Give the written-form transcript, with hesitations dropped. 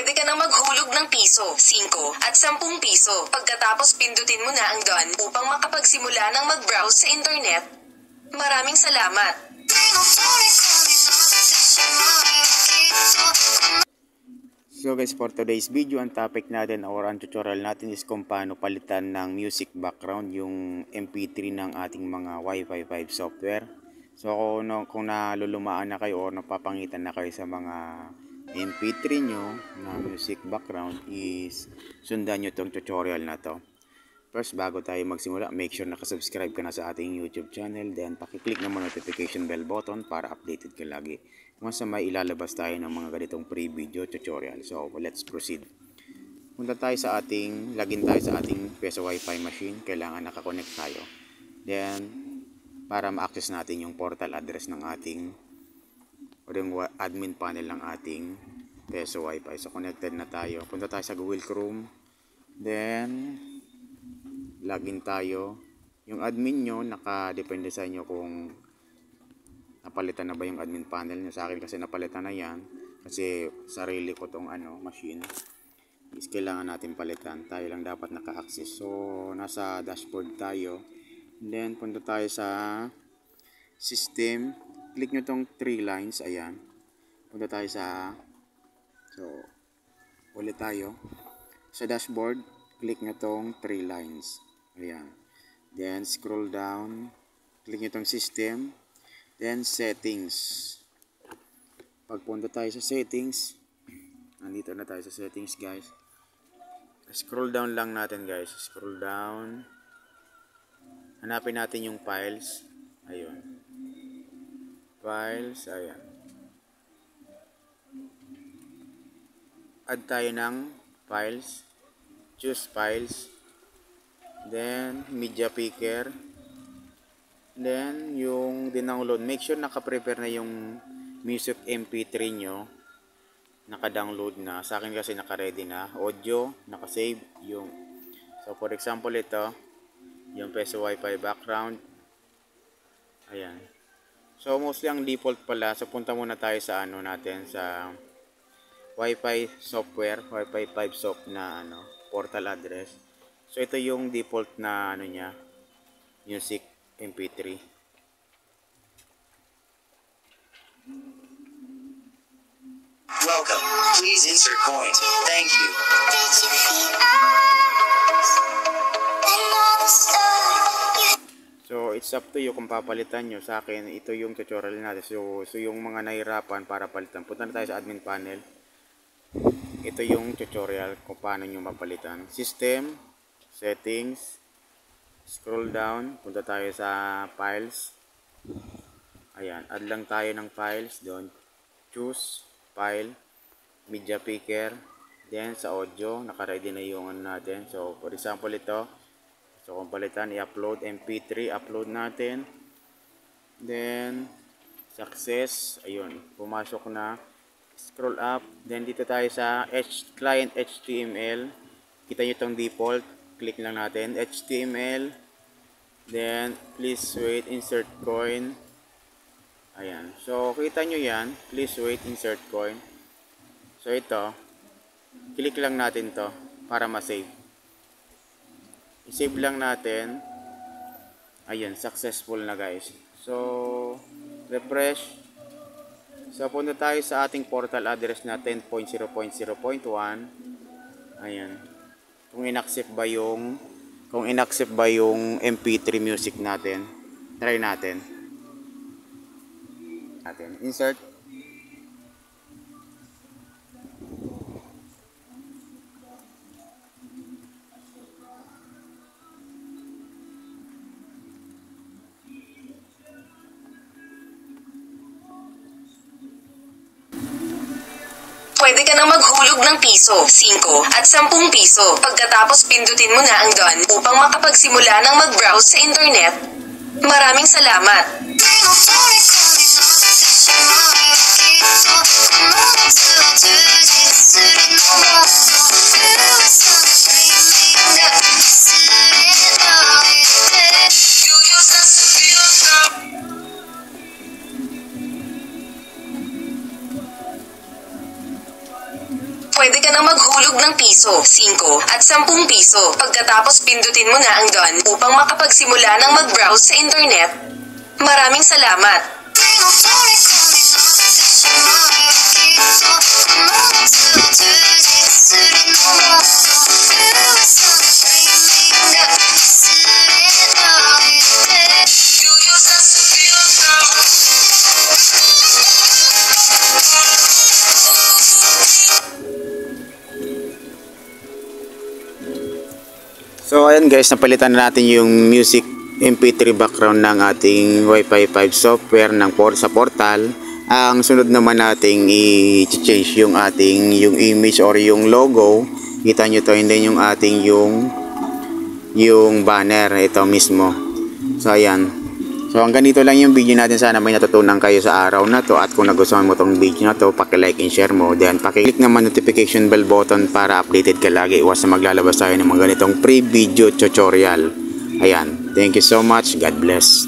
Pwede ka nang maghulog ng piso, 5 at 10 piso. Pagkatapos pindutin mo na ang done upang makapagsimula ng mag-browse sa internet. Maraming salamat! So guys, for today's video, ang topic natin or ang tutorial natin is kung paano palitan ng music background yung MP3 ng ating mga Wi-Fi 5 software. So kung nalulumaan na kayo o napapangitan na kayo sa mga MP3 nyo na music background, is sundan nyo itong tutorial na to. First, bago tayo magsimula, make sure nakasubscribe ka na sa ating YouTube channel. Then, pakiclick naman notification bell button para updated ka lagi. Once na may ilalabas tayo ng mga ganitong pre-video tutorial. So, let's proceed. Punta tayo sa login tayo sa ating Peso Wi-Fi machine. Kailangan nakakonect tayo. Then, para ma-access natin yung portal address ng ating o yung admin panel ng ating Peso Wi-Fi. So, connected na tayo. Punta tayo sa Google Chrome. Then, login tayo. Yung admin nyo, nakadepende sa inyo kung napalitan na ba yung admin panel nyo. Sa akin kasi napalitan na yan. Kasi sarili ko tong machine. Is kailangan natin palitan. Tayo lang dapat naka-access. So, nasa dashboard tayo. Then, punta tayo sa system. Click nyo tong 3 lines. Ayan. Punta tayo ulit tayo. Sa dashboard, click nyo tong 3 lines. Ayan. Then, scroll down. Click nyo tong system. Then, settings. Pagpunta tayo sa settings, nandito na tayo sa settings, guys. Scroll down lang natin, guys. Scroll down. Hanapin natin yung files. Ayun. Files. Ayan. Add tayo ng files. Choose files. Then, media picker. Then, yung dinownload. Make sure naka-prepare na yung music MP3 nyo. Naka-download na. Sa akin kasi naka-ready na. Audio, naka-save. So, for example, ito. Yung Peso Wi-Fi background. Ayan. So, mostly ang default pala. So, punta muna tayo sa sa Wi-Fi software. Wi-Fi 5 soft na portal address. So, ito yung default na niya, music MP3. Welcome. Please insert coin. Thank you. So, it's up to you kung papalitan nyo. Sa akin, ito yung tutorial natin. So yung mga nahirapan para palitan. Punta na tayo sa admin panel. Ito yung tutorial kung paano nyo mapalitan. System. Settings, scroll down, punta tayo sa files. Ayan, add lang tayo ng files doon. Choose file, media picker. Then sa audio, naka-ready na yung natin. So, for example ito. So, kung palitan, i-upload MP3, upload natin. Then, success. Ayun, pumasok na. Scroll up. Then, dito tayo sa client HTML. Kita nyo itong default. Click lang natin HTML, then please wait, insert coin. Ayan, so kita nyo yan, please wait, insert coin. So ito, click lang natin to para ma-save. I-save lang natin. Ayan, successful na, guys. So refresh. So punta tayo sa ating portal address na 10.0.0.1. Ayan. Kung inaccept ba yung MP3 music natin. Try natin. Insert. Pwede ka nang maghulog ng piso, 5 at 10 piso. Pagkatapos pindutin mo na ang done upang makapagsimula ng mag-browse sa internet. Maraming salamat! Pwede ka nang maghulog ng piso, 5 at 10 piso. Pagkatapos pindutin mo na ang done upang makapagsimula ng mag-browse sa internet. Maraming salamat! So ayan guys, napalitan na natin yung music MP3 background ng ating Wi-Fi 5 software sa portal. Ang sunod naman nating i-change yung image or yung logo. Kita nyo to, hindi yung ating yung banner, ito mismo. So ayan. So hanggang dito lang yung video natin. Sana may natutunan kayo sa araw na to. At kung nagustuhan mo tong video na to, paki-like and share mo. Then paki-click naman notification bell button para updated ka lagi. Iwas na maglalabas tayo ng mga ganitong free video tutorial. Ayan. Thank you so much. God bless.